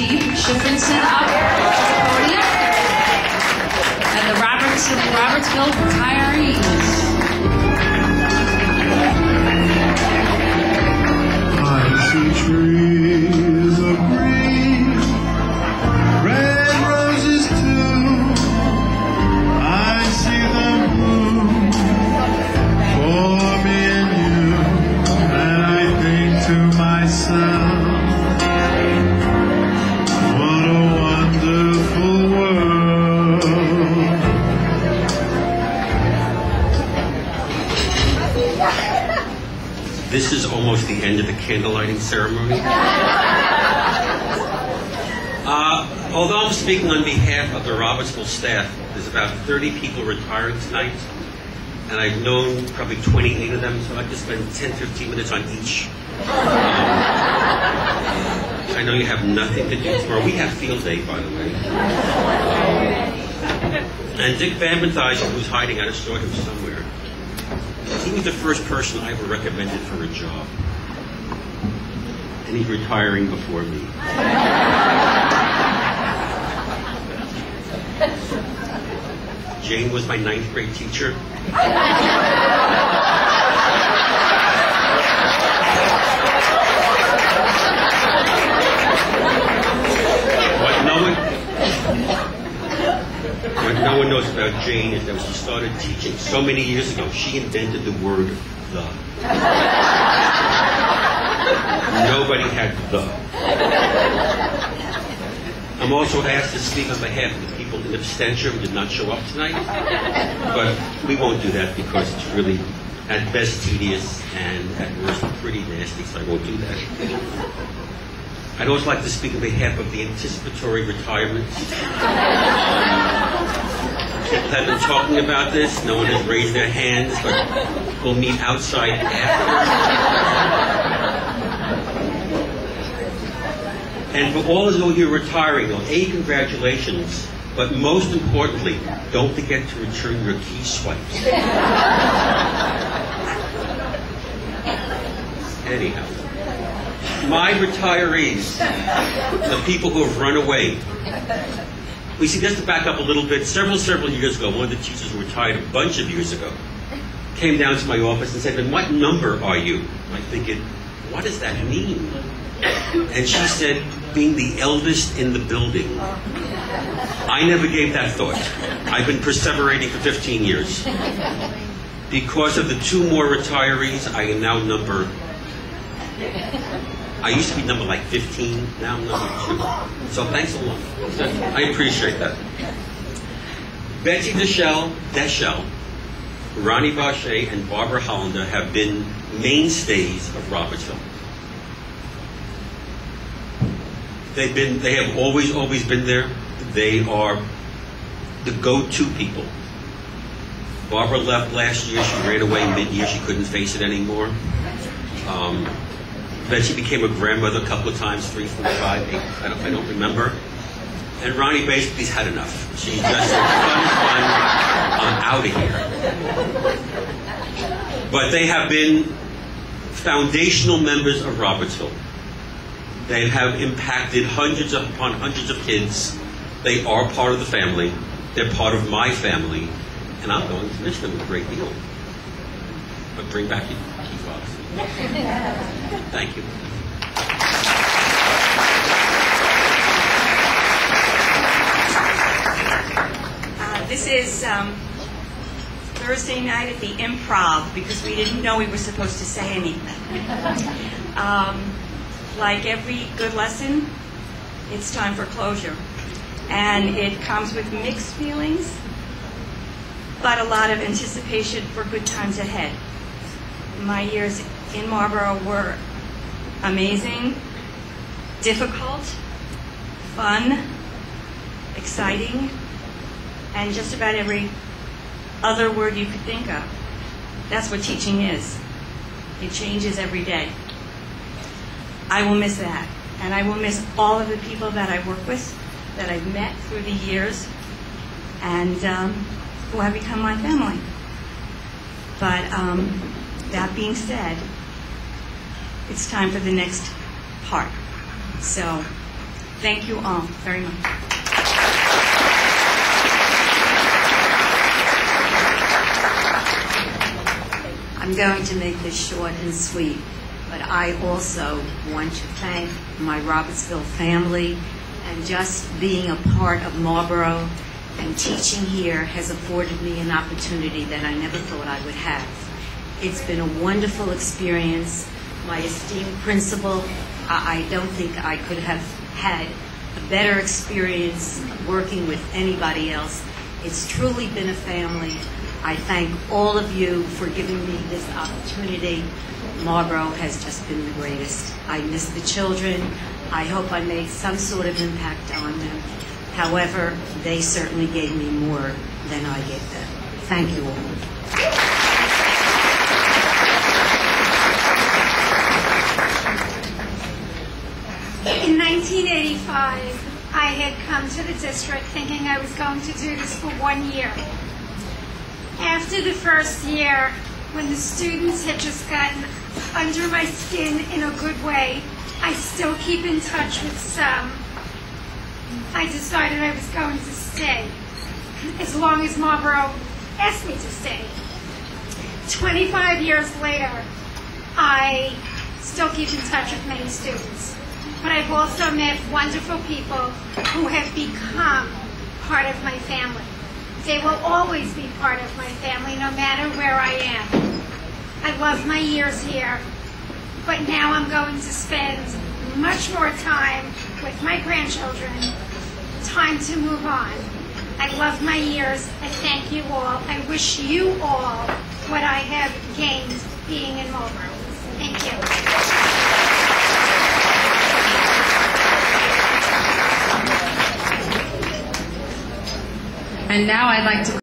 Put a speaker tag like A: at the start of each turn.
A: Steve Shifrinson up to the podium. And the Robertsville retirees.
B: I see trees of green, red roses too. I see them bloom for me and you, and I think to myself, what a wonderful world.
C: This is almost the end of the candle lighting ceremony. Although I'm speaking on behalf of the Robertsville staff, there's about 30 people retiring tonight, and I've known probably 28 of them, so I'd like to spend 10-15 minutes on each. I know you have nothing to do tomorrow. We have field day, by the way. And Dick Van Bethesda, who's hiding, I just saw him somewhere. He was the first person I ever recommended for a job. And he's retiring before me. Jane was my 9th grade teacher. What no one knows about Jane is that when she started teaching so many years ago, she invented the word "the." Nobody had "the." I'm also asked to speak on behalf of the people in absentia who did not show up tonight, but we won't do that because it's really, at best, tedious and at worst, pretty nasty, so I won't do that. I'd also like to speak on behalf of the anticipatory retirements. People have been talking about this. No one has raised their hands, but we'll meet outside after. And for all of you who are retiring, though, congratulations. But most importantly, don't forget to return your key swipes. Anyhow. My retirees, the people who have run away. We see, just to back up a little bit, several years ago, one of the teachers who retired a bunch of years ago came down to my office and said, "And what number are you?" I'm thinking, what does that mean? And she said, "Being the eldest in the building." I never gave that thought. I've been perseverating for 15 years. Because of the 2 more retirees, I am now number... I used to be number like 15, now I'm number 2. So thanks a lot. I appreciate that. Betsy Deschel, Ronnie Bachet, and Barbara Hollander have been mainstays of Robertsville. They have always been there. They are the go-to people. Barbara left last year. She ran away mid-year. She couldn't face it anymore. Then she became a grandmother a couple of times, 3, 4, 5, 8, I don't remember. And Ronnie basically's had enough. She just said, fun, I'm out of here. But they have been foundational members of Robertsville. They have impacted hundreds upon hundreds of kids. They are part of the family. They're part of my family. And I'm going to miss them a great deal. But bring back your key fobs. Thank you.
D: This is Thursday night at the Improv because we didn't know we were supposed to say anything. Like every good lesson, it's time for closure. And it comes with mixed feelings, but a lot of anticipation for good times ahead. My years in Marlboro were amazing, difficult, fun, exciting, and just about every other word you could think of. That's what teaching is. It changes every day. I will miss that. And I will miss all of the people that I work with, that I've met through the years, and who have become my family. But that being said, it's time for the next part. So Thank you all very much. I'm going to make this short and sweet, but I also want to thank my Robertsville family, and just being a part of Marlboro and teaching here has afforded me an opportunity that I never thought I would have. It's been a wonderful experience. My esteemed principal, I don't think I could have had a better experience working with anybody else. It's truly been a family. I thank all of you for giving me this opportunity. Marlboro has just been the greatest. I miss the children. I hope I made some sort of impact on them. However, they certainly gave me more than I gave them. Thank you all.
E: In 1985, I had come to the district thinking I was going to do this for 1 year. After the first year, when the students had just gotten under my skin in a good way, I still keep in touch with some. I decided I was going to stay, as long as Marlboro asked me to stay. 25 years later, I still keep in touch with many students. But I've also met wonderful people who have become part of my family. They will always be part of my family, no matter where I am. I love my years here, but now I'm going to spend much more time with my grandchildren. Time to move on. I love my years. I thank you all. I wish you all what I have gained being in Marlboro. Thank you.
A: And now I'd like to